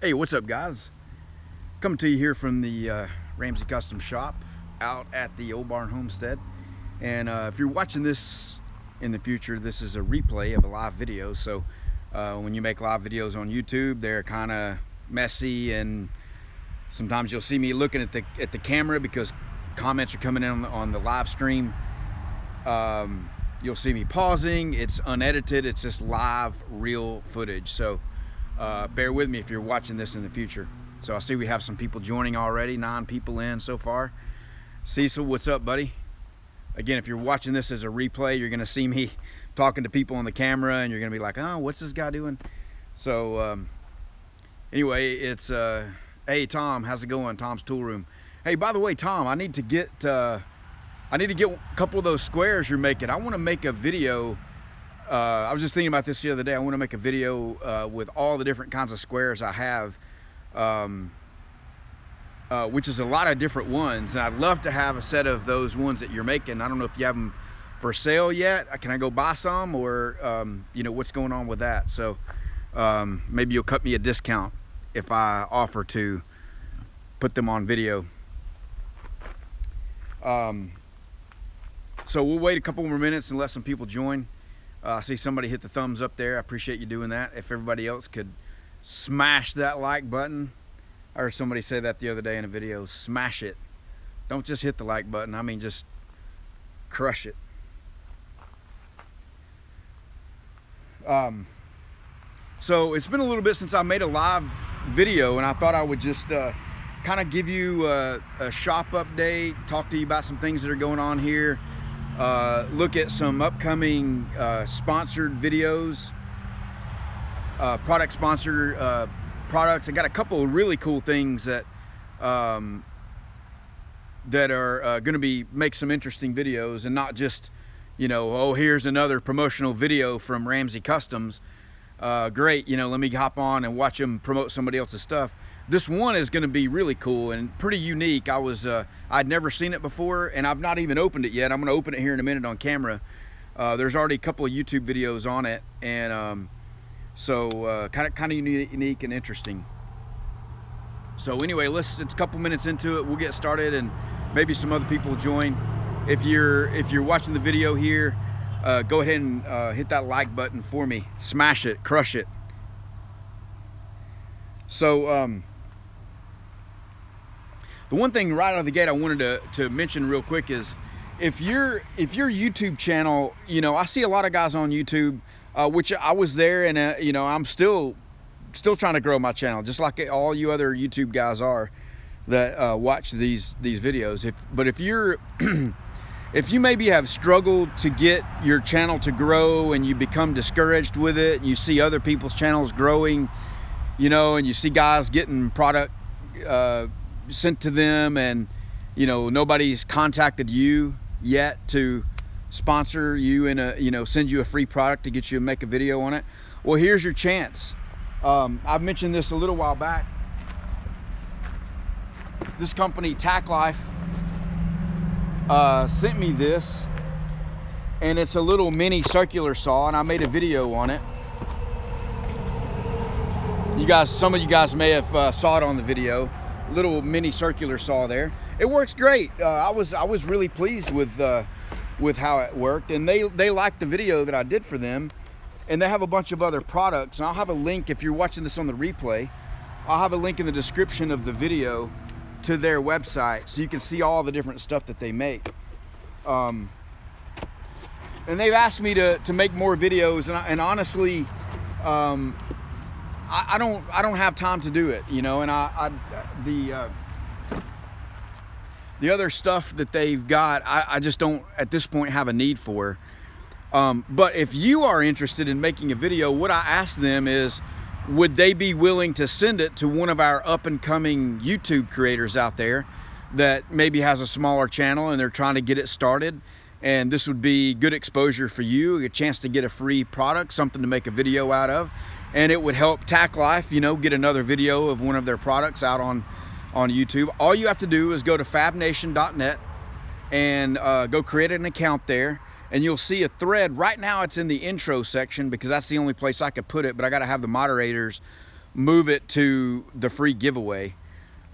Hey, what's up, guys? Coming to you here from the Ramsey Custom Shop out at the Old Barn Homestead. And if you're watching this in the future, this is a replay of a live video. So when you make live videos on YouTube, they're kind of messy, and sometimes you'll see me looking at the camera because comments are coming in on the live stream. You'll see me pausing. It's unedited. It's just live, real footage. So bear with me if you're watching this in the future. So I see we have some people joining already, 9 people in so far. Cecil, what's up, buddy? Again, if you're watching this as a replay, you're gonna see me talking to people on the camera and you're gonna be like, oh, what's this guy doing? So anyway, it's hey Tom, how's it going? Tom's Tool Room. Hey, by the way, Tom, I need to get a couple of those squares you're making. I want to make a video. I was just thinking about this the other day. I want to make a video with all the different kinds of squares I have, which is a lot of different ones. And I'd love to have a set of those ones that you're making. I don't know if you have them for sale yet. Can I go buy some, or you know, what's going on with that? So maybe you'll cut me a discount if I offer to put them on video. So we'll wait a couple more minutes and let some people join. I see somebody hit the thumbs up there. I appreciate you doing that. If everybody else could smash that like button. I heard somebody say that the other day in a video. Smash it. Don't just hit the like button. I mean, just crush it. So it's been a little bit since I made a live video, and I thought I would just kind of give you a shop update, talk to you about some things that are going on here, look at some upcoming sponsored videos, product sponsored products. I got a couple of really cool things that that are going to make some interesting videos, and not just, you know, oh, here's another promotional video from Ramsey Customs. Great, you know, let me hop on and watch them promote somebody else's stuff. This one is going to be really cool and pretty unique. I'd never seen it before, and I've not even opened it yet. I'm going to open it here in a minute on camera. There's already a couple of YouTube videos on it, and so kind of unique and interesting. So anyway, it's a couple minutes into it. We'll get started, and maybe some other people will join. If you're watching the video here, go ahead and hit that like button for me. Smash it, crush it. So the one thing right out of the gate I wanted to mention real quick is, if your YouTube channel, you know, I see a lot of guys on YouTube, which I was there, and you know, I'm still trying to grow my channel, just like all you other YouTube guys are that watch these videos. But if you're if you maybe have struggled to get your channel to grow, and you become discouraged with it, and you see other people's channels growing, you know, and you see guys getting product sent to them, and you know, nobody's contacted you yet to sponsor you and you know, send you a free product to get you to make a video on it. Well, here's your chance. I've mentioned this a little while back. This company, Tack Life, sent me this, and it's a little mini circular saw, and I made a video on it. Some of you guys may have saw it on the video. Little mini circular saw there. It works great. I was really pleased with how it worked, and they liked the video that I did for them, and they have a bunch of other products. And I'll have a link, if you're watching this on the replay, I'll have a link in the description of the video to their website, so you can see all the different stuff that they make. And they've asked me to make more videos, and honestly, I don't have time to do it, you know. And the other stuff that they've got, I just don't at this point have a need for. But if you are interested in making a video, what I ask them is, would they be willing to send it to one of our up-and-coming YouTube creators out there that maybe has a smaller channel and they're trying to get it started? And this would be good exposure for you, a chance to get a free product, something to make a video out of. And it would help Tack Life, you know, get another video of one of their products out on YouTube. All you have to do is go to fabnation.net and go create an account there. and you'll see a thread. Right now it's in the intro section because that's the only place I could put it, but I got to have the moderators move it to the free giveaway.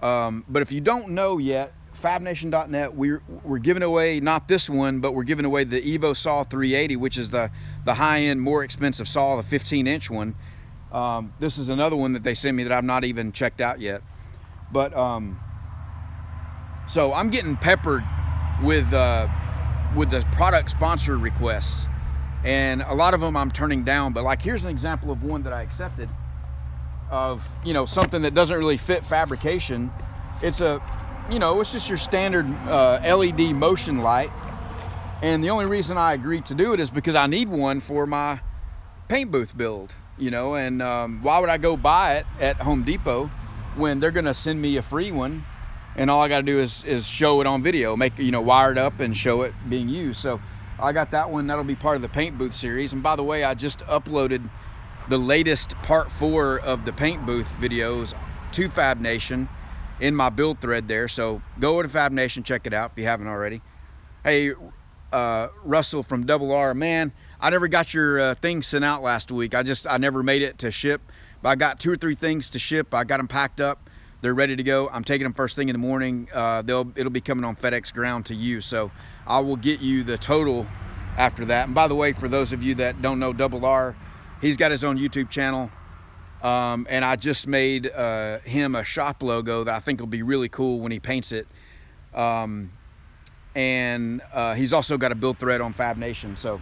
But if you don't know yet, FabNation.net, we're giving away, not this one, but we're giving away the Evo Saw 380, which is the high-end, more expensive saw, the 15-inch one. This is another one that they sent me that I've not even checked out yet. But so I'm getting peppered with the product sponsor requests, and a lot of them I'm turning down. But like, here's an example of one that I accepted, of, you know, something that doesn't really fit fabrication. It's a, you know, it's just your standard LED motion light, and the only reason I agreed to do it is because I need one for my paint booth build, you know. And why would I go buy it at Home Depot when they're gonna send me a free one, and all I gotta do is show it on video, make, you know, wire it up and show it being used. So I got that one. That'll be part of the paint booth series. And by the way, I just uploaded the latest part 4 of the paint booth videos to Fab Nation in my build thread there. So go over to Fab Nation, check it out if you haven't already. Hey, Russell from Double R, man, I never got your things sent out last week. I never made it to ship, but I got 2 or 3 things to ship. I got them packed up. They're ready to go. I'm taking them first thing in the morning. It'll be coming on FedEx ground to you. So I will get you the total after that. And by the way, for those of you that don't know Double R, he's got his own YouTube channel. And I just made him a shop logo that I think will be really cool when he paints it. And he's also got a build thread on Fab Nation. So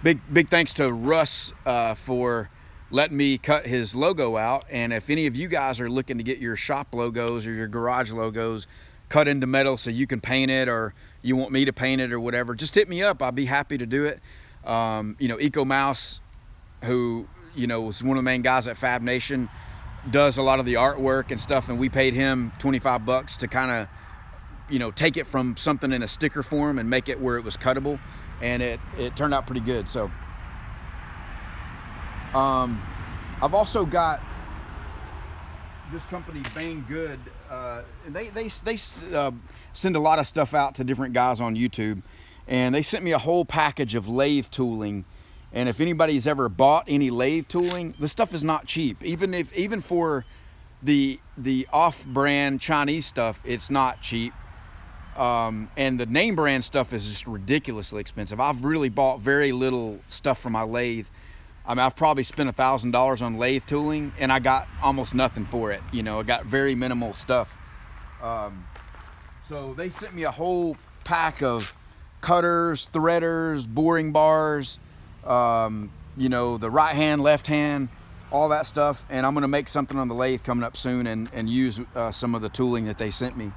big thanks to Russ for letting me cut his logo out. And if any of you guys are looking to get your shop logos or your garage logos cut into metal so you can paint it, or you want me to paint it or whatever, just hit me up. I'll be happy to do it. You know, Eco Mouse, who, you know, was one of the main guys at Fab Nation, does a lot of the artwork and stuff, and we paid him 25 bucks to kind of, you know, take it from something in a sticker form and make it where it was cuttable, and it turned out pretty good. So I've also got this company, Bang Good, and they send a lot of stuff out to different guys on YouTube, and they sent me a whole package of lathe tooling. And if anybody's ever bought any lathe tooling, this stuff is not cheap. Even for the off-brand Chinese stuff, it's not cheap. And the name brand stuff is just ridiculously expensive. I've really bought very little stuff for my lathe. I mean, I've probably spent $1,000 on lathe tooling, and I got almost nothing for it. You know, I got very minimal stuff. So they sent me a whole pack of cutters, threaders, boring bars, you know, the right hand, left hand, all that stuff. And I'm gonna make something on the lathe coming up soon, and use some of the tooling that they sent me.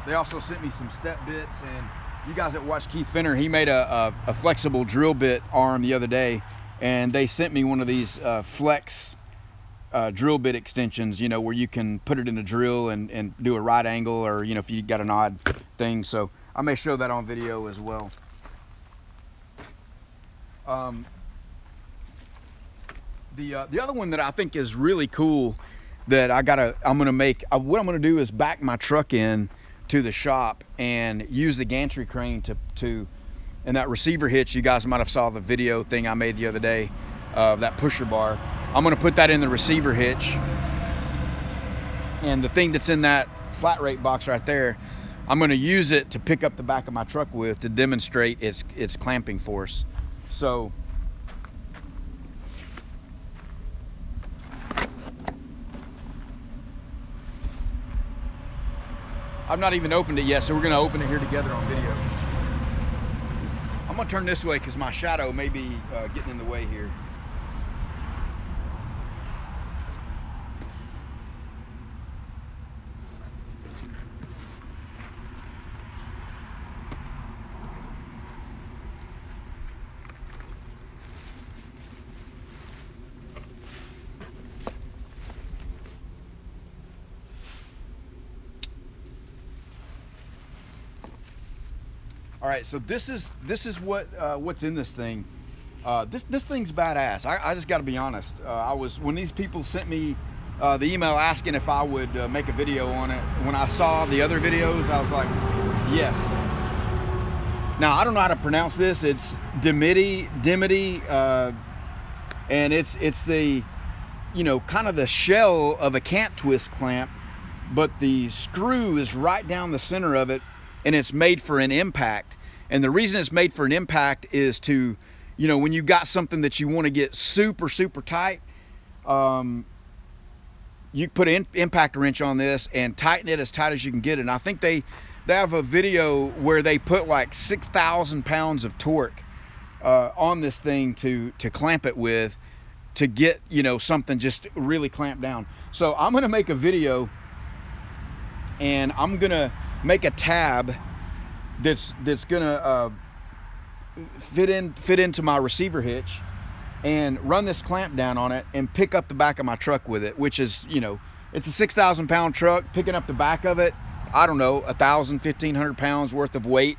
They also sent me some step bits, and you guys that watch Keith Finner, he made a flexible drill bit arm the other day, and they sent me one of these flex drill bit extensions, you know, where you can put it in a drill and do a right angle, or, you know, if you got an odd thing. So I may show that on video as well. The other one that I think is really cool that I'm gonna make, what I'm gonna do is back my truck in to the shop and use the gantry crane to and that receiver hitch. You guys might have saw the video thing I made the other day of that pusher bar. I'm gonna put that in the receiver hitch, and the thing that's in that flat rate box right there, I'm gonna use it to pick up the back of my truck with, to demonstrate its clamping force. So I've not even opened it yet, so we're gonna open it here together on video. I'm gonna turn this way because my shadow may be getting in the way here. All right, so this is what's in this thing. This thing's badass. I just got to be honest. When these people sent me the email asking if I would make a video on it, when I saw the other videos, I was like, yes. Now, I don't know how to pronounce this. It's Dimity, and it's the, you know, kind of the shell of a cant twist clamp, but the screw is right down the center of it, and it's made for an impact. And the reason it's made for an impact is to, you know, when you got something that you want to get super, super tight, you put an impact wrench on this and tighten it as tight as you can get it. And I think they have a video where they put like 6,000 pounds of torque on this thing to clamp it with, to get, you know, something just really clamped down. So I'm gonna make a video, and I'm gonna make a tab that's gonna fit into my receiver hitch, and run this clamp down on it and pick up the back of my truck with it, which is, you know, it's a 6,000 pound truck. Picking up the back of it, I don't know, 1,000, 1,500 pounds worth of weight.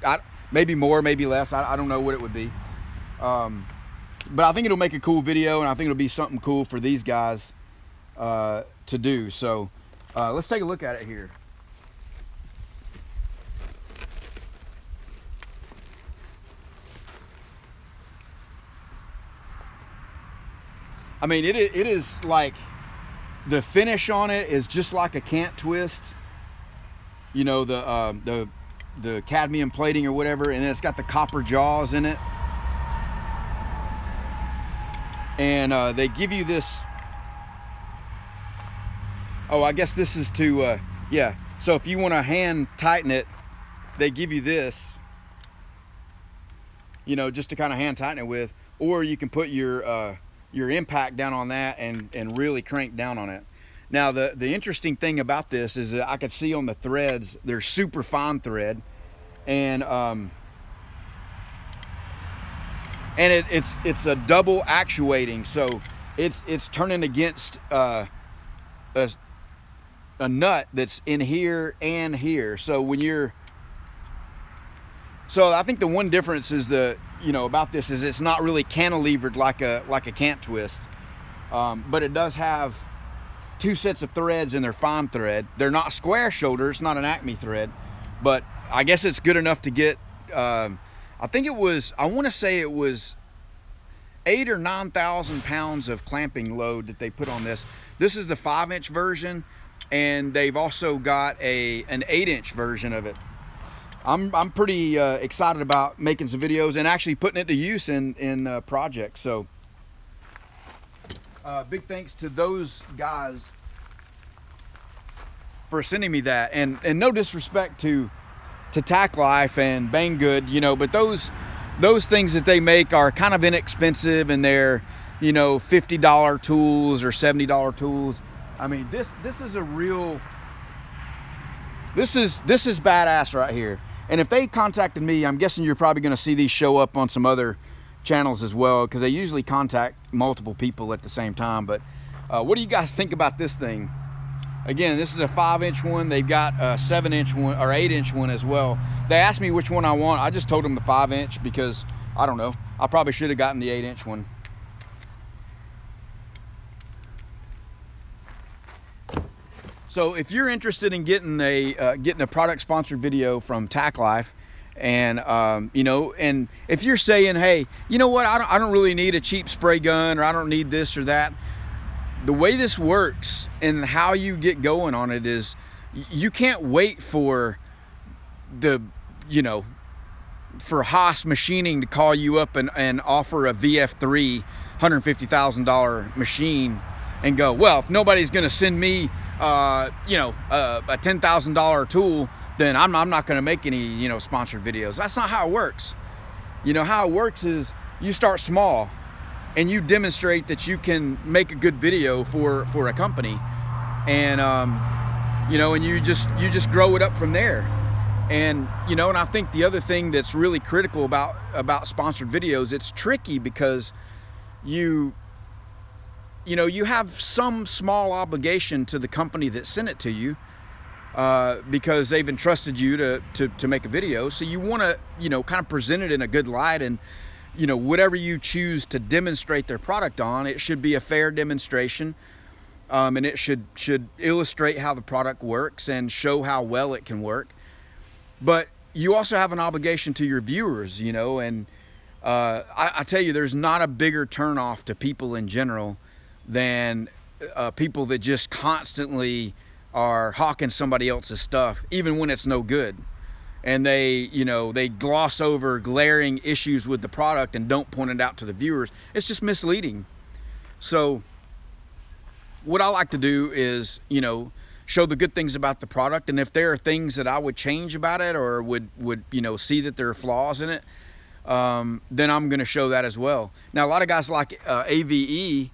Maybe more, maybe less. I don't know what it would be. But I think it'll make a cool video, and I think it'll be something cool for these guys to do. So let's take a look at it here. I mean, it is like, the finish on it is just like a cant twist, you know, the cadmium plating or whatever, and it's got the copper jaws in it. And they give you this, oh, I guess this is to, yeah, so if you want to hand tighten it, they give you this, you know, just to kind of hand tighten it with, or you can put your impact down on that and really crank down on it. Now, the interesting thing about this is that I could see on the threads, they're super fine thread, and it's a double actuating, so it's turning against a nut that's in here and here. So when you're, so I think the one difference is about this is it's not really cantilevered like a cant twist, but it does have two sets of threads in their fine thread. They're not square shoulder, it's not an Acme thread, but I guess it's good enough to get, I think it was, I want to say it was 8,000 or 9,000 pounds of clamping load that they put on this. This is the 5-inch version, and they've also got an 8-inch version of it. I'm pretty excited about making some videos and actually putting it to use in projects. So big thanks to those guys for sending me that, and no disrespect to Tack Life and Banggood, you know, but those things that they make are kind of inexpensive, and they're, you know, $50 tools or $70 tools. I mean, this is a real, this is badass right here. And if they contacted me, I'm guessing you're probably going to see these show up on some other channels as well, because they usually contact multiple people at the same time. But what do you guys think about this thing? Again, this is a 5-inch one. They've got a 7-inch one or 8-inch one as well. They asked me which one I want. I just told them the 5-inch because I don't know. I probably should have gotten the 8-inch one. So if you're interested in getting a product sponsored video from Tack Life, and you know, and if you're saying, hey, you know what, I don't really need a cheap spray gun, or I don't need this or that, the way this works and how you get going on it is you can't wait for for Haas Machining to call you up and offer a VF3 $150,000 machine and go, well, if nobody's going to send me a $10,000 tool, then I'm not going to make any, you know, sponsored videos. That's not how it works. You know, how it works is you start small and you demonstrate that you can make a good video for a company, and you know, and you just grow it up from there. And you know, and I think the other thing that's really critical about sponsored videos, it's tricky because you have some small obligation to the company that sent it to you, because they've entrusted you to make a video. So you want to, you know, kind of present it in a good light, and you know, whatever you choose to demonstrate their product on, it should be a fair demonstration, and it should illustrate how the product works and show how well it can work. But you also have an obligation to your viewers, you know, and I tell you, there's not a bigger turnoff to people in general than people that just constantly are hawking somebody else's stuff, even when it's no good. And they, you know, they gloss over glaring issues with the product and don't point it out to the viewers. It's just misleading. So what I like to do is, you know, show the good things about the product, and if there are things that I would change about it or would you know, see that there are flaws in it, then I'm going to show that as well. Now, a lot of guys like AVE,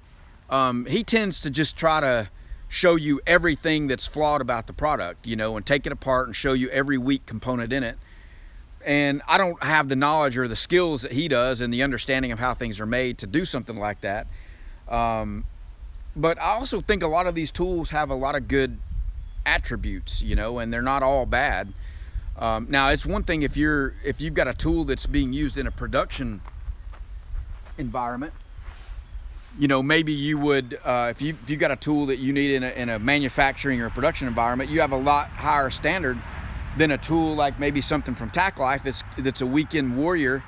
he tends to just try to show you everything that's flawed about the product, you know, and take it apart and show you every weak component in it. And I don't have the knowledge or the skills that he does and the understanding of how things are made to do something like that. But I also think a lot of these tools have a lot of good attributes, you know, and they're not all bad. Now, it's one thing if you've got a tool that's being used in a production environment. You know, maybe you would, if you've got a tool that you need in a manufacturing or production environment, you have a lot higher standard than a tool like maybe something from Tack Life that's a weekend warrior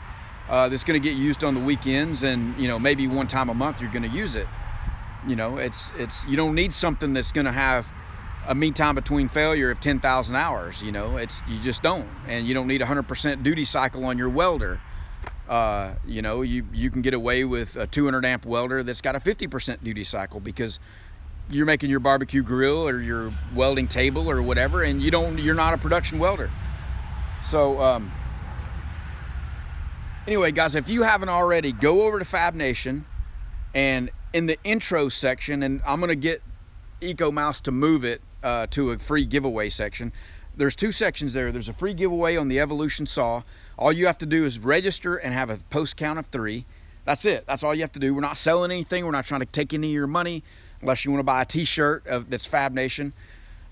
that's going to get used on the weekends, and you know, maybe one time a month you're going to use it. You know, you don't need something that's going to have a mean time between failure of 10,000 hours. You know, you just don't, and you don't need 100% duty cycle on your welder. You know, you can get away with a 200 amp welder that's got a 50% duty cycle because you're making your barbecue grill or your welding table or whatever, and you're not a production welder. So anyway, guys, if you haven't already, go over to Fab Nation, and in the intro section, and I'm gonna get EcoMouse to move it to a free giveaway section. There's two sections there. There's a free giveaway on the Evolution saw. All you have to do is register and have a post count of 3. That's it. That's all you have to do. We're not selling anything. We're not trying to take any of your money unless you want to buy a t-shirt that's Fab Nation.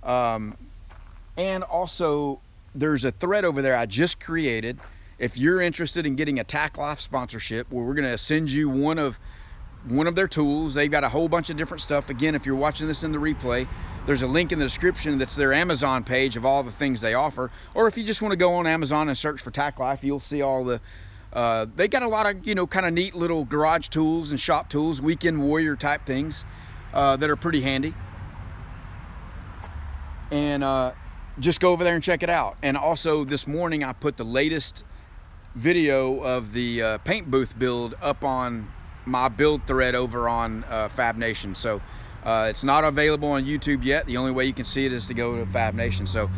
And also, there's a thread over there I just created. If you're interested in getting a Tack Life sponsorship, where we're going to send you one of their tools. They've got a whole bunch of different stuff. Again, if you're watching this in the replay, there's a link in the description that's their Amazon page of all the things they offer. Or if you just want to go on Amazon and search for Tack Life, you'll see all the, they got a lot of, you know, kind of neat little garage tools and shop tools, weekend warrior type things that are pretty handy. And just go over there and check it out. And also this morning I put the latest video of the paint booth build up on my build thread over on Fab Nation. So it's not available on YouTube yet. The only way you can see it is to go to Fab Nation. So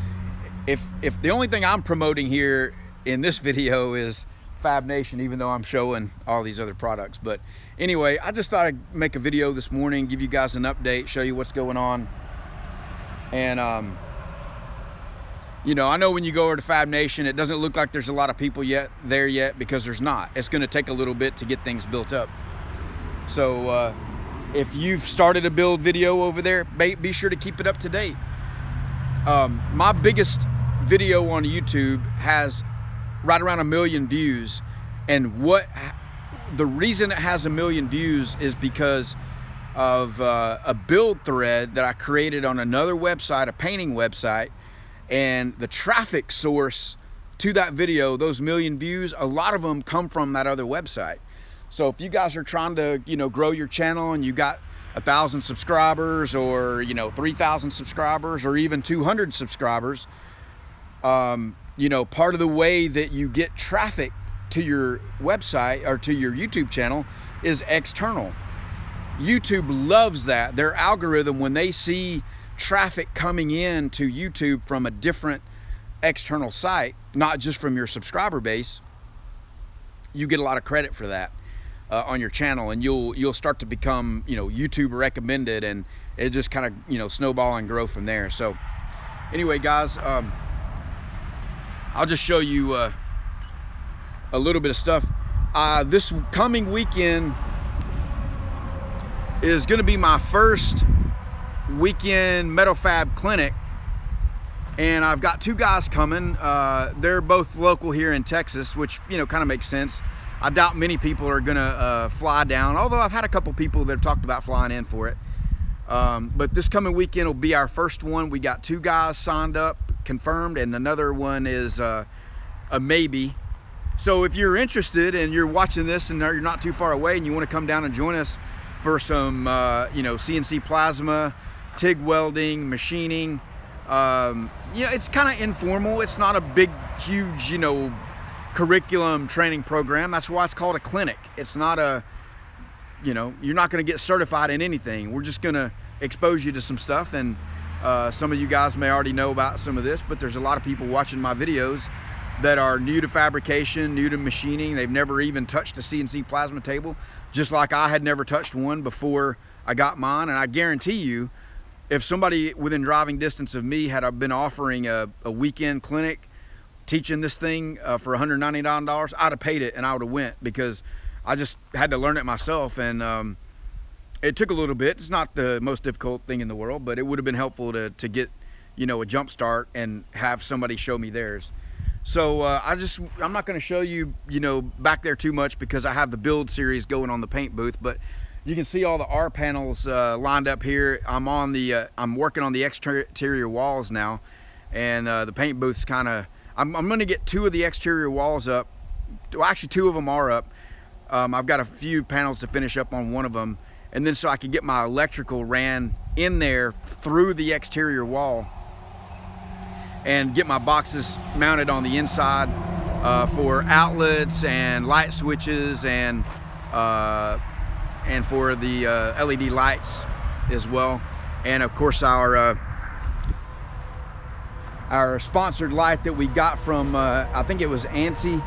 if the only thing I'm promoting here in this video is Fab Nation, even though I'm showing all these other products. But anyway, I just thought I'd make a video this morning, give you guys an update, show you what's going on. And you know, I know when you go over to Fab Nation, it doesn't look like there's a lot of people there yet because there's not. It's going to take a little bit to get things built up. So if you've started a build video over there, be sure to keep it up to date. My biggest video on YouTube has right around 1 million views, and the reason it has 1 million views is because of a build thread that I created on another website, a painting website, and the traffic source to that video, those 1 million views, a lot of them come from that other website. So if you guys are trying to, you know, grow your channel and you got 1,000 subscribers, or, you know, 3,000 subscribers, or even 200 subscribers, you know, part of the way that you get traffic to your website or to your YouTube channel is external. YouTube loves that. Their algorithm, when they see traffic coming in to YouTube from a different external site, not just from your subscriber base, you get a lot of credit for that on your channel, and you'll start to become, you know, YouTube recommended, and it just kind of, you know, snowball and grow from there. So anyway, guys, I'll just show you a little bit of stuff. This coming weekend is going to be my first weekend Metal Fab clinic, and I've got 2 guys coming. They're both local here in Texas, which, you know, kind of makes sense. I doubt many people are gonna fly down, although I've had a couple people that have talked about flying in for it. But this coming weekend will be our first one. We got 2 guys signed up, confirmed, and another one is a maybe. So if you're interested and you're watching this and you're not too far away and you want to come down and join us for some you know, CNC plasma, TIG welding, machining, you know, it's kind of informal. It's not a big, huge, you know, curriculum training program. That's why it's called a clinic. It's not a, you know, you're not going to get certified in anything. We're just going to expose you to some stuff. And some of you guys may already know about some of this, but there's a lot of people watching my videos that are new to fabrication, new to machining. They've never even touched a CNC plasma table, just like I had never touched one before I got mine. And I guarantee you, if somebody within driving distance of me had been offering a weekend clinic teaching this thing for $199, I'd have paid it and I would have went, because I just had to learn it myself. And it took a little bit. It's not the most difficult thing in the world, but it would have been helpful to get, you know, a jump start and have somebody show me theirs. So I'm not going to show you, you know, back there too much, because I have the build series going on the paint booth, but you can see all the R panels lined up here. I'm on the I'm working on the exterior walls now, and the paint booth's kind of, I'm going to get 2 of the exterior walls up. Well, actually 2 of them are up. I've got a few panels to finish up on one of them, and then so I can get my electrical ran in there through the exterior wall and get my boxes mounted on the inside for outlets and light switches, and for the LED lights as well. And of course our sponsored light that we got from I think it was ANSI.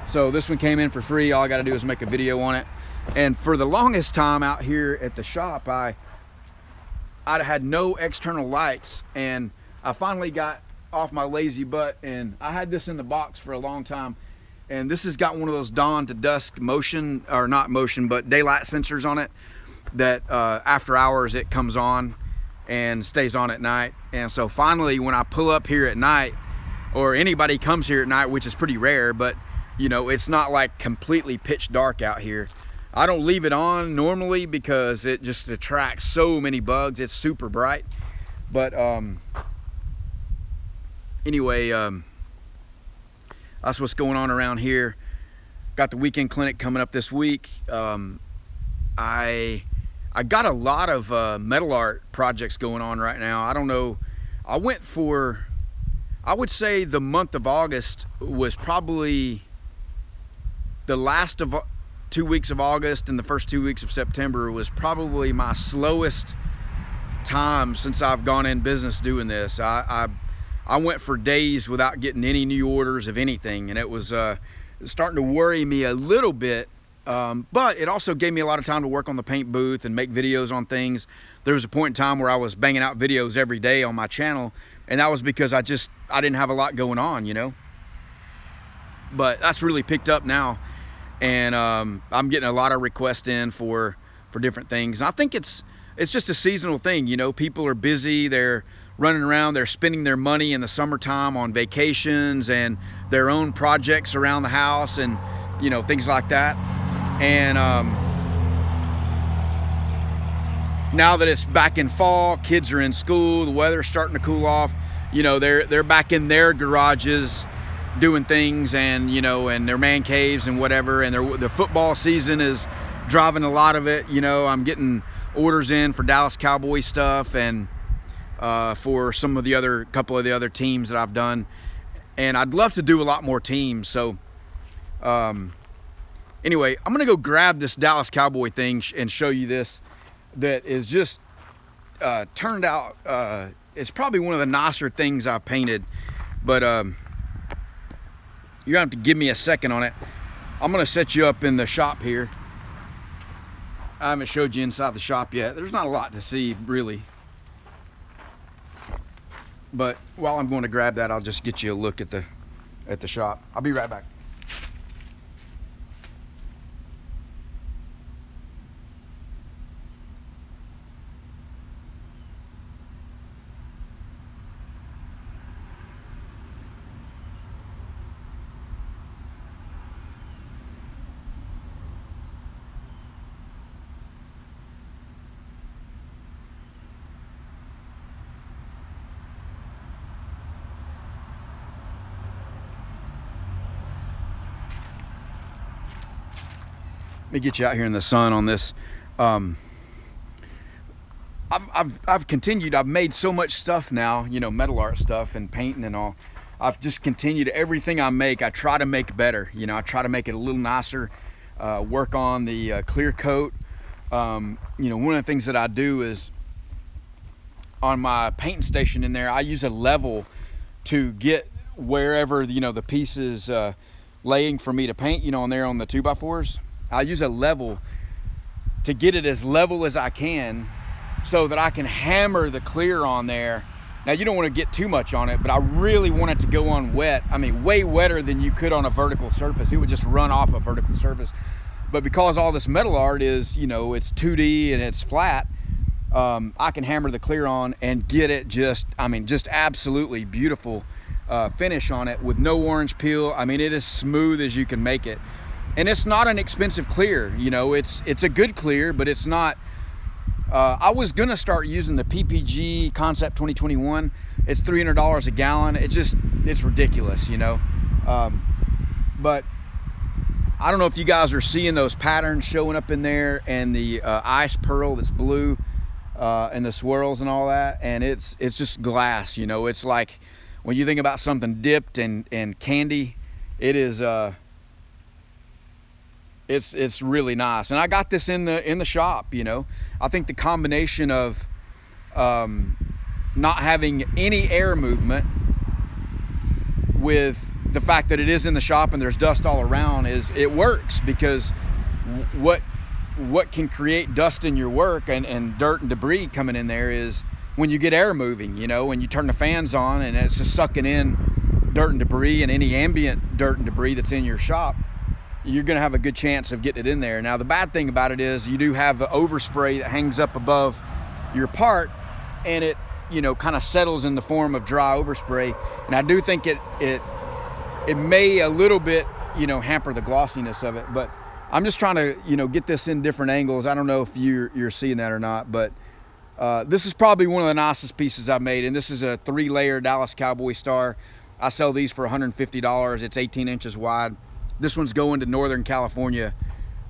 So this one came in for free. All I got to do is make a video on it. And for the longest time out here at the shop, I had no external lights, and I finally got off my lazy butt, and I had this in the box for a long time. And this has got one of those dawn to dusk motion, or not motion, but daylight sensors on it, that after hours it comes on and stays on at night. And so finally, when I pull up here at night, or anybody comes here at night, which is pretty rare, but you know, it's not like completely pitch dark out here. I don't leave it on normally because it just attracts so many bugs. It's super bright. But anyway, that's what's going on around here. Got the weekend clinic coming up this week. I got a lot of metal art projects going on right now. I don't know. I went for, I would say the month of August was probably the last of 2 weeks of August, and the first 2 weeks of September was probably my slowest time since I've gone in business doing this. I went for days without getting any new orders of anything, and it was starting to worry me a little bit, but it also gave me a lot of time to work on the paint booth and make videos on things. There was a point in time where I was banging out videos every day on my channel, and that was because I didn't have a lot going on, you know. But that's really picked up now, and I'm getting a lot of requests in for different things. And I think it's just a seasonal thing, you know. People are busy, they're running around, they're spending their money in the summertime on vacations and their own projects around the house, and you know, things like that. And now that it's back in fall, kids are in school, the weather's starting to cool off, you know, they're back in their garages doing things, and you know, and their man caves and whatever, and the football season is driving a lot of it. You know, I'm getting orders in for Dallas Cowboy stuff, and for some of the couple of the other teams that I've done, and I'd love to do a lot more teams. So anyway, I'm gonna go grab this Dallas Cowboy thing and show you this, that is just turned out, it's probably one of the nicer things I've painted, but you're gonna have to give me a second on it. I'm gonna set you up in the shop here. I haven't showed you inside the shop yet. There's not a lot to see really, but while I'm going to grab that, I'll just get you a look at the shop. I'll be right back. Let me get you out here in the sun on this. I've continued. I've made so much stuff now, you know, metal art stuff and painting and all. I've just continued. Everything I make, I try to make better. You know, I try to make it a little nicer, work on the clear coat. You know, one of the things that I do is on my painting station in there, I use a level to get wherever, you know, the piece is laying for me to paint, you know, on there on the 2x4s. I use a level to get it as level as I can so that I can hammer the clear on there. Now, you don't want to get too much on it, but I really want it to go on wet. I mean, way wetter than you could on a vertical surface. It would just run off a vertical surface. But because all this metal art is, you know, it's 2D and it's flat, I can hammer the clear on and get it just, I mean, just absolutely beautiful finish on it with no orange peel. I mean, it is smooth as you can make it. And it's not an expensive clear, you know, it's a good clear, but it's not. I was gonna start using the PPG Concept 2021. It's $300 a gallon. It's ridiculous, you know. But I don't know if you guys are seeing those patterns showing up in there, and the ice pearl that's blue, and the swirls and all that, and it's just glass, you know. It's like when you think about something dipped and candy, it is. It's really nice. And I got this in the shop, you know. I think the combination of not having any air movement with the fact that it is in the shop and there's dust all around it works, because what can create dust in your work and dirt and debris coming in there is when you get air moving, you know, when you turn the fans on and it's just sucking in dirt and debris and any ambient dirt and debris that's in your shop. You're gonna have a good chance of getting it in there. Now, the bad thing about it is you do have the overspray that hangs up above your part, and it, you know, kind of settles in the form of dry overspray. And I do think it may a little bit, you know, hamper the glossiness of it. But I'm just trying to, you know, get this in different angles. I don't know if you're seeing that or not, but this is probably one of the nicest pieces I've made. And this is a 3-layer Dallas Cowboy star. I sell these for $150. It's 18 inches wide. This one's going to Northern California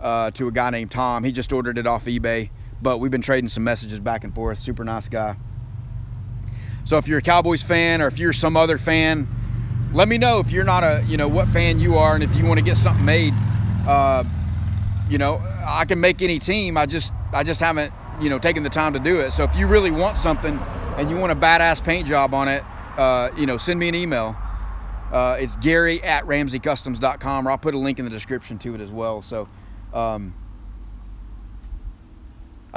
to a guy named Tom. He just ordered it off eBay, but we've been trading some messages back and forth. Super nice guy. So if you're a Cowboys fan, or if you're some other fan, let me know if you're not a, you know, what fan you are, and if you want to get something made. You know, I can make any team. I just haven't, you know, taken the time to do it. So if you really want something and you want a badass paint job on it, you know, send me an email. It's Gary@RamseyCustoms.com, or I'll put a link in the description to it as well. So I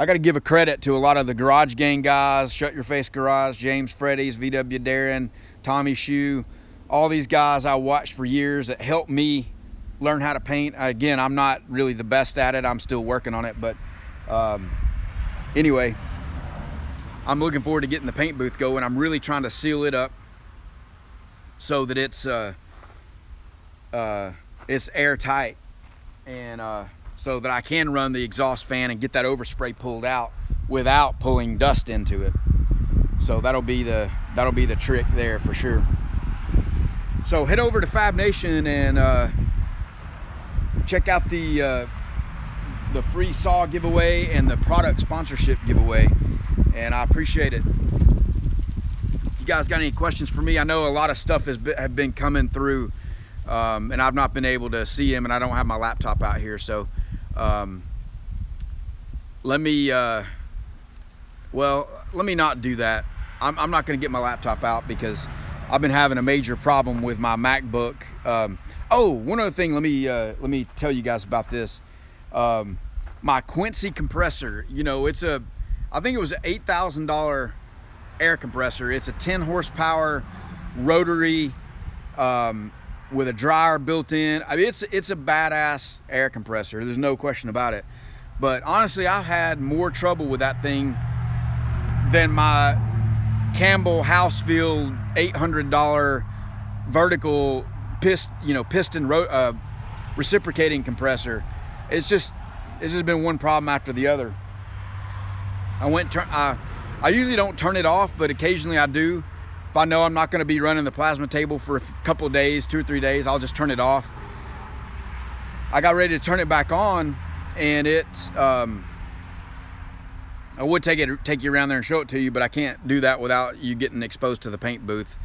got to give a credit to a lot of the Garage Gang guys, Shut Your Face Garage, James Freddy's, VW Darren, Tommy Shoe, all these guys I watched for years that helped me learn how to paint. Again, I'm not really the best at it. I'm still working on it, but anyway, I'm looking forward to getting the paint booth going. I'm really trying to seal it up so that it's airtight, and so that I can run the exhaust fan and get that overspray pulled out without pulling dust into it. So that'll be the trick there for sure. So head over to Fab Nation and check out the free saw giveaway and the product sponsorship giveaway, and I appreciate it. You guys got any questions for me? I know a lot of stuff have been coming through, and I've not been able to see them, and I don't have my laptop out here. So let me not do that. I'm not going to get my laptop out because I've been having a major problem with my MacBook. Oh, one other thing, let me tell you guys about this. My Quincy compressor, you know, I think it was an $8,000 air compressor. It's a 10 horsepower rotary with a dryer built in. I mean, it's a badass air compressor. There's no question about it. But honestly, I've had more trouble with that thing than my Campbell Housefield $800 vertical piston reciprocating compressor. It's just been one problem after the other. I usually don't turn it off, but occasionally I do. If I know I'm not going to be running the plasma table for a couple of days, 2 or 3 days, I'll just turn it off. I got ready to turn it back on, and it's I would take you around there and show it to you, but I can't do that without you getting exposed to the paint booth,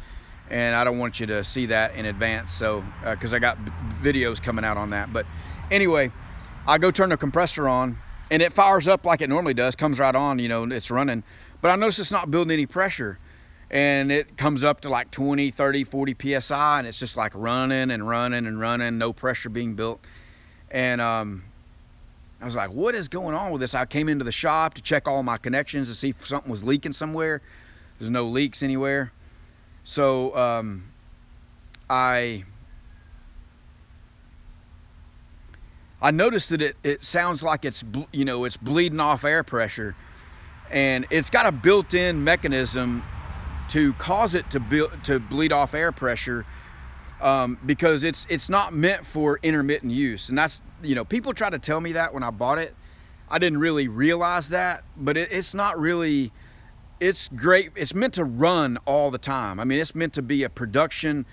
and I don't want you to see that in advance, so because I got videos coming out on that. But anyway, I go turn the compressor on, and it fires up like it normally does, comes right on, you know, it's running, but I notice it's not building any pressure, and it comes up to like 20, 30, 40 psi, and it's just like running and running and running, no pressure being built. And I was like, what is going on with this? I came into the shop to check all my connections to see if something was leaking somewhere. There's no leaks anywhere. So I noticed that it sounds like it's, you know, it's bleeding off air pressure, and it's got a built-in mechanism to cause it to bleed off air pressure, because it's not meant for intermittent use. And that's, you know, people try to tell me that when I bought it. I didn't really realize that, but it's not really, it's great. It's meant to run all the time. I mean, it's meant to be a production,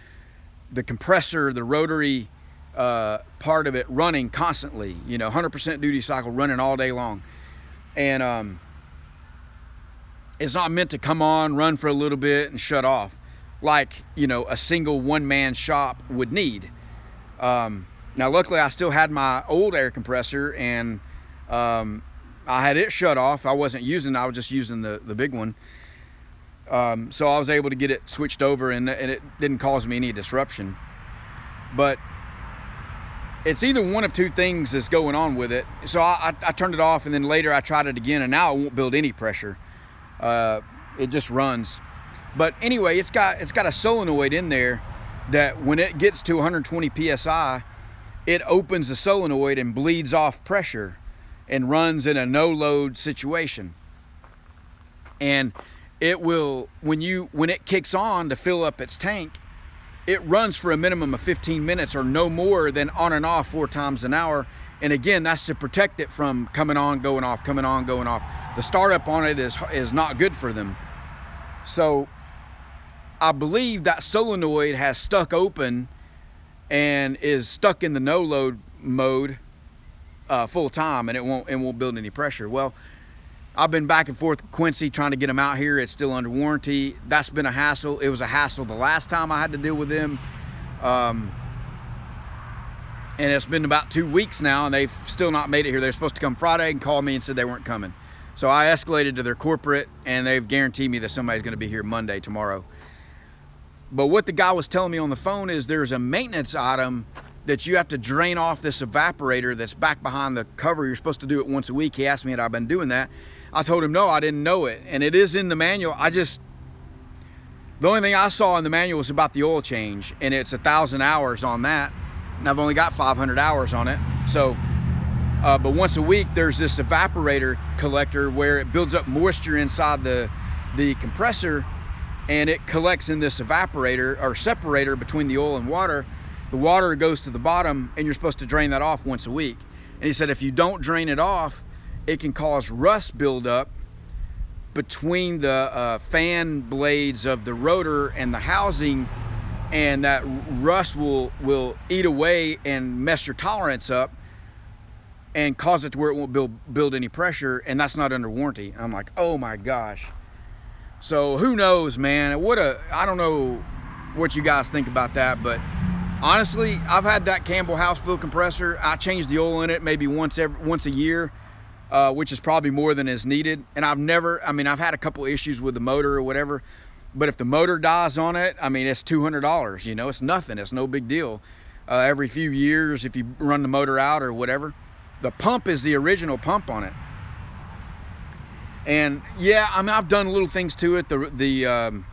the compressor, the rotary part of it running constantly, you know, 100% duty cycle running all day long. And it's not meant to come on, run for a little bit and shut off like, you know, a single one-man shop would need. Now, luckily, I still had my old air compressor, and I had it shut off. I wasn't using it. I was just using the big one. So I was able to get it switched over, and it didn't cause me any disruption. But it's either one of two things that's going on with it. So I turned it off, and then later I tried it again, and now it won't build any pressure. It just runs. But anyway, it's got a solenoid in there that when it gets to 120 psi, it opens the solenoid and bleeds off pressure and runs in a no load situation. And it will, when it kicks on to fill up its tank, it runs for a minimum of 15 minutes or no more than on and off 4 times an hour. And again, that's to protect it from coming on, going off, coming on, going off. The startup on it is not good for them. So I believe that solenoid has stuck open and is stuck in the no load mode full time, and it won't build any pressure. Well, I've been back and forth with Quincy trying to get them out here. It's still under warranty. That's been a hassle. It was a hassle the last time I had to deal with them. And it's been about 2 weeks now, and they've still not made it here. They're supposed to come Friday and call me and said they weren't coming. So I escalated to their corporate, and they've guaranteed me that somebody's going to be here Monday, tomorrow. But what the guy was telling me on the phone is there's a maintenance item that you have to drain off this evaporator that's back behind the cover. You're supposed to do it once a week. He asked me had I been doing that. I told him no, I didn't know it. And it is in the manual. The only thing I saw in the manual was about the oil change, and it's 1,000 hours on that. And I've only got 500 hours on it. So, but once a week, there's this evaporator collector where it builds up moisture inside the compressor, and it collects in this evaporator or separator between the oil and water. The water goes to the bottom, and you're supposed to drain that off once a week. And he said if you don't drain it off, it can cause rust buildup between the fan blades of the rotor and the housing, and that rust will eat away and mess your tolerance up and cause it to where it won't build any pressure, and that's not under warranty. I'm like, oh my gosh. So who knows, man? I don't know what you guys think about that, but honestly, I've had that Campbell Houseful compressor. I change the oil in it maybe once a year, which is probably more than is needed. And I've had a couple issues with the motor or whatever, but if the motor dies on it, I mean, it's $200, you know, it's nothing, it's no big deal. Every few years, if you run the motor out or whatever. The pump is the original pump on it. And yeah, I mean, I've done little things to it. The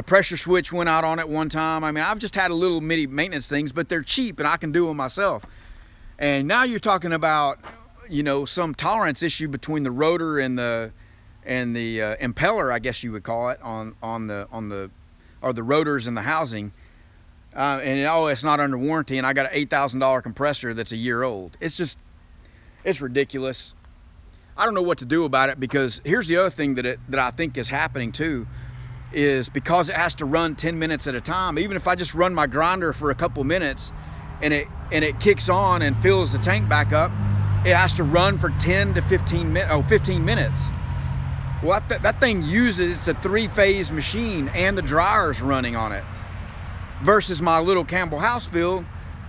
pressure switch went out on it one time. I mean, I've just had a little mini maintenance things, but they're cheap and I can do them myself. And now you're talking about, you know, some tolerance issue between the rotor and the impeller, I guess you would call it, on the rotors and the housing. And oh, it's not under warranty, and I got an $8,000 compressor that's a year old. It's ridiculous. I don't know what to do about it, because here's the other thing that I think is happening too, is because it has to run 10 minutes at a time. Even if I just run my grinder for a couple minutes and it kicks on and fills the tank back up, it has to run for 10 to 15 minutes. Well, that thing uses, it's a 3-phase machine and the dryer's running on it. Versus my little Campbell house field,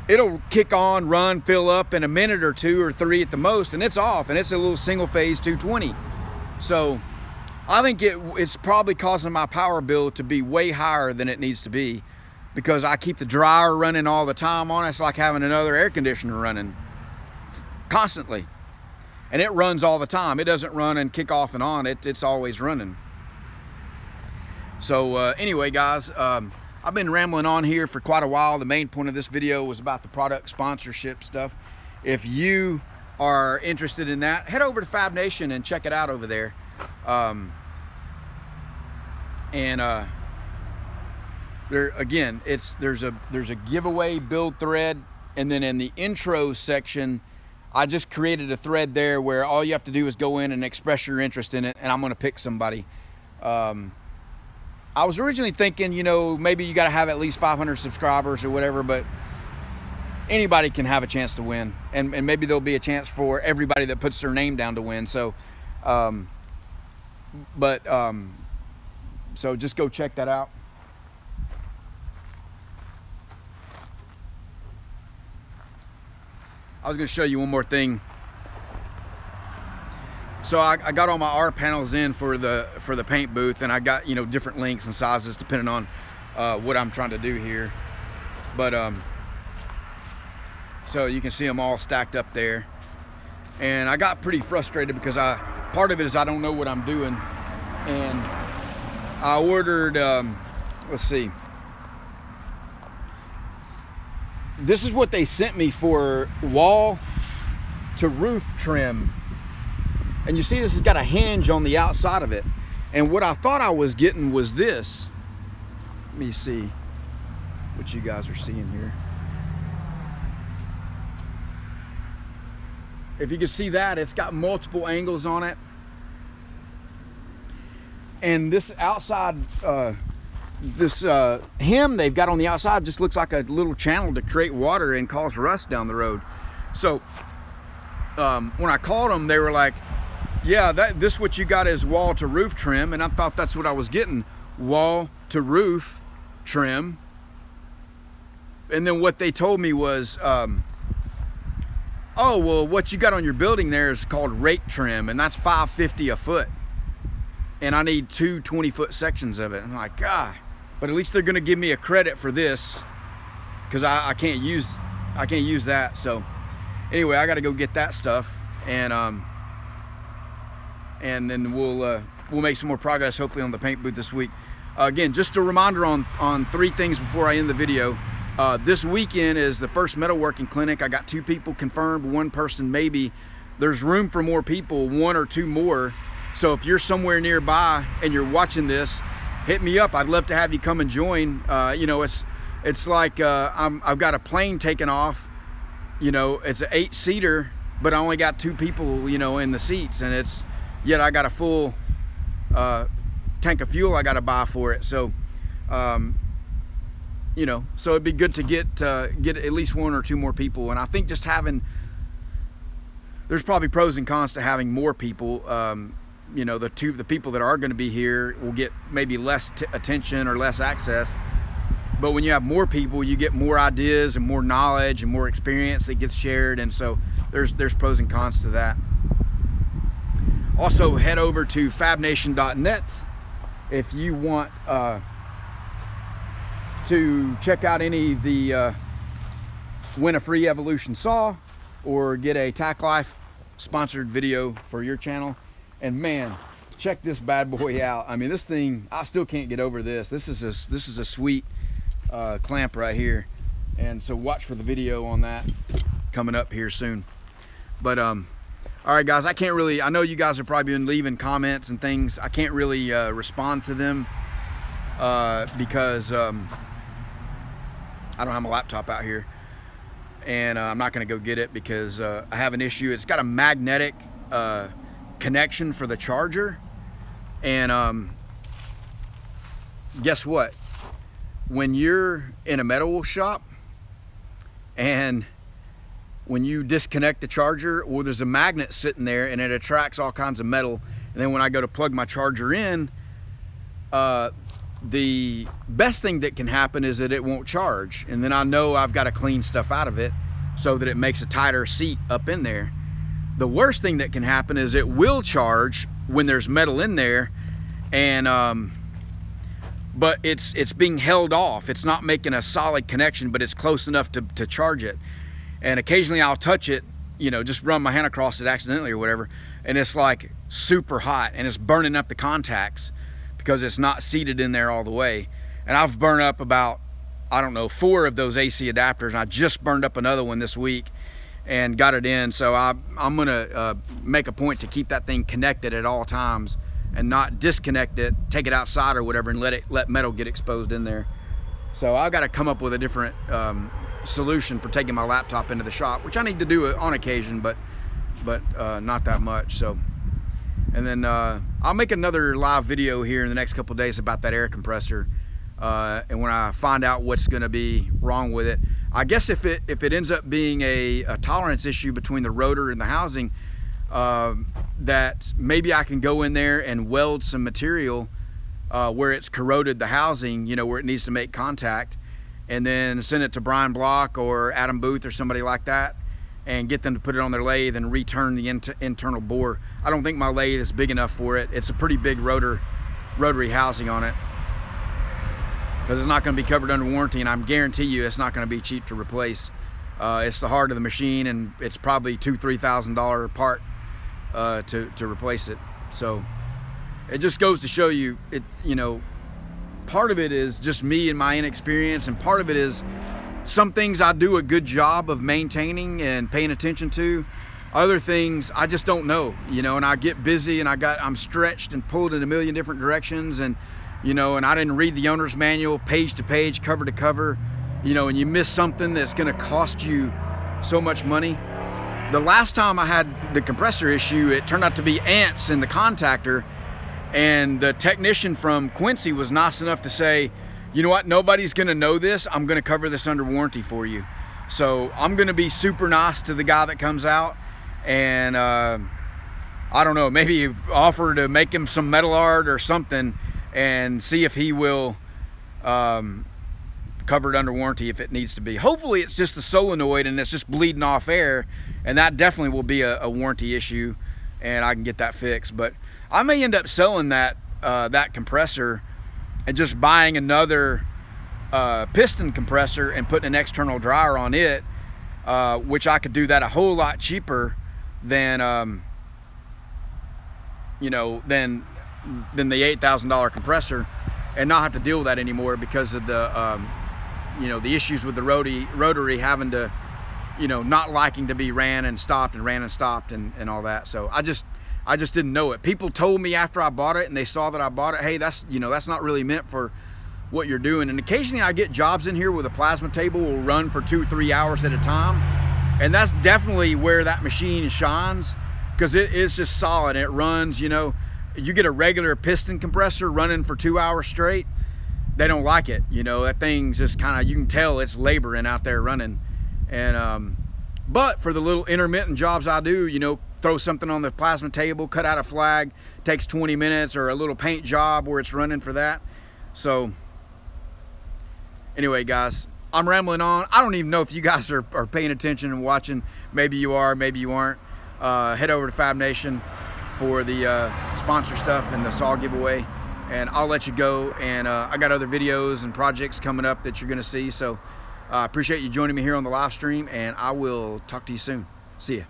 it'll kick on, run, fill up in a minute or 2 or 3 at the most, and it's off, and it's a little single phase 220. So I think it's probably causing my power bill to be way higher than it needs to be, because I keep the dryer running all the time on it. It's like having another air conditioner running constantly, and it runs all the time. It doesn't run and kick off and on. It's always running. So anyway, guys, I've been rambling on here for quite a while. The main point of this video was about the product sponsorship stuff. If you are interested in that, head over to Fab Nation and check it out over there. There again, there's a giveaway build thread, and then in the intro section, I just created a thread there where all you have to do is go in and express your interest in it, and I'm going to pick somebody. I was originally thinking, you know, maybe you got to have at least 500 subscribers or whatever, but anybody can have a chance to win, and maybe there'll be a chance for everybody that puts their name down to win. So so just go check that out. I was going to show you one more thing. So I got all my R panels in for the paint booth, and I got, you know, different lengths and sizes depending on what I'm trying to do here. But so you can see them all stacked up there, and I got pretty frustrated because part of it is I don't know what I'm doing, and I ordered let's see, this is what they sent me for wall to roof trim. And you see this has got a hinge on the outside of it. And what I thought I was getting was this. Let me see what you guys are seeing here. If you can see that, it's got multiple angles on it. And this outside, this hem they've got on the outside just looks like a little channel to create water and cause rust down the road. So when I called them, they were like, yeah, this what you got is wall to roof trim. And I thought that's what I was getting, wall to roof trim. And then what they told me was, oh, well, what you got on your building there is called rake trim, and that's $5.50 a foot. And I need 2 20-foot sections of it. I'm like, God, but at least they're gonna give me a credit for this, because I can't use that. So anyway, I gotta go get that stuff, and then we'll make some more progress hopefully on the paint booth this week. Again, just a reminder on 3 things before I end the video. This weekend is the first metalworking clinic. I got 2 people confirmed, 1 person maybe. There's room for more people, 1 or 2 more. So if you're somewhere nearby and you're watching this, hit me up. I'd love to have you come and join. You know, it's like I've got a plane taking off. You know, it's an 8-seater, but I only got 2 people, you know, in the seats, and yet I got a full tank of fuel I got to buy for it. So you know, so it'd be good to get at least 1 or 2 more people. And I think just there's probably pros and cons to having more people. You know, the people that are going to be here will get maybe less attention or less access, but when you have more people, you get more ideas and more knowledge and more experience that gets shared. And so there's pros and cons to that. Also, head over to fabnation.net if you want to check out any of the win a free Evolution saw or get a Tack Life sponsored video for your channel. And man, check this bad boy out. I mean, this thing, I still can't get over this. This is a sweet clamp right here. And so watch for the video on that coming up here soon. But all right, guys, I know you guys have probably been leaving comments and things. I can't really respond to them because I don't have my laptop out here, and I'm not going to go get it because I have an issue. It's got a magnetic connection for the charger, and guess what? When you're in a metal shop and when you disconnect the charger, or there's a magnet sitting there and it attracts all kinds of metal. And then when I go to plug my charger in, the best thing that can happen is that it won't charge. And then I know I've got to clean stuff out of it so that it makes a tighter seat up in there. The worst thing that can happen is it will charge when there's metal in there, and but it's being held off. It's not making a solid connection, but it's close enough to charge it. And occasionally I'll touch it, you know, just run my hand across it accidentally or whatever, and it's like super hot and it's burning up the contacts because it's not seated in there all the way. And I've burned up about, I don't know, 4 of those AC adapters, and I just burned up another one this week and got it in. So I'm gonna make a point to keep that thing connected at all times and not disconnect it, take it outside or whatever, and let metal get exposed in there. So I've got to come up with a different solution for taking my laptop into the shop, which I need to do on occasion, but not that much. So, and then I'll make another live video here in the next couple of days about that air compressor, and when I find out what's going to be wrong with it. I guess if it ends up being a tolerance issue between the rotor and the housing, that maybe I can go in there and weld some material where it's corroded the housing, you know, where it needs to make contact, and then send it to Brian Block or Adam Booth or somebody like that, and get them to put it on their lathe and return the internal bore. I don't think my lathe is big enough for it. It's a pretty big rotary housing on it, because it's not going to be covered under warranty, and I guarantee you it's not going to be cheap to replace. It's the heart of the machine, and it's probably $2,000–3,000 part to replace it. So it just goes to show you, you know, part of it is just me and my inexperience, and part of it is some things I do a good job of maintaining and paying attention to. Other things I just don't know, you know, and I get busy and I'm stretched and pulled in a million different directions, and you know, and I didn't read the owner's manual page to page, cover to cover, you know, and you miss something that's going to cost you so much money. The last time I had the compressor issue, it turned out to be ants in the contactor, and the technician from Quincy was nice enough to say, you know what, nobody's going to know this. I'm going to cover this under warranty for you. So I'm going to be super nice to the guy that comes out, and I don't know, maybe offer to make him some metal art or something, and see if he will cover it under warranty if it needs to be. Hopefully it's just the solenoid and it's just bleeding off air, and that definitely will be a warranty issue, and I can get that fixed. But I may end up selling that compressor and just buying another piston compressor and putting an external dryer on it, which I could do that a whole lot cheaper than you know, than the $8,000 compressor, and not have to deal with that anymore because of the you know, the issues with the rotary having to, you know, not liking to be ran and stopped and all that. So I just didn't know it. People told me after I bought it and they saw that I bought it, hey, that's, you know, that's not really meant for what you're doing. And occasionally I get jobs in here where the plasma table will run for 2-3 hours at a time, and that's definitely where that machine shines, because it's just solid. It runs, you know, you get a regular piston compressor running for 2 hours straight, they don't like it. You know, that thing's just kind of, you can tell it's laboring out there running. And but for the little intermittent jobs I do, you know, throw something on the plasma table, cut out a flag, takes 20 minutes, or a little paint job where it's running for that. So anyway, guys, I'm rambling on. I don't even know if you guys are paying attention and watching. Maybe you are, maybe you aren't. Head over to Fab Nation for the sponsor stuff and the saw giveaway, and I'll let you go. And I got other videos and projects coming up that you're gonna see. So I appreciate you joining me here on the live stream, and I will talk to you soon. See ya.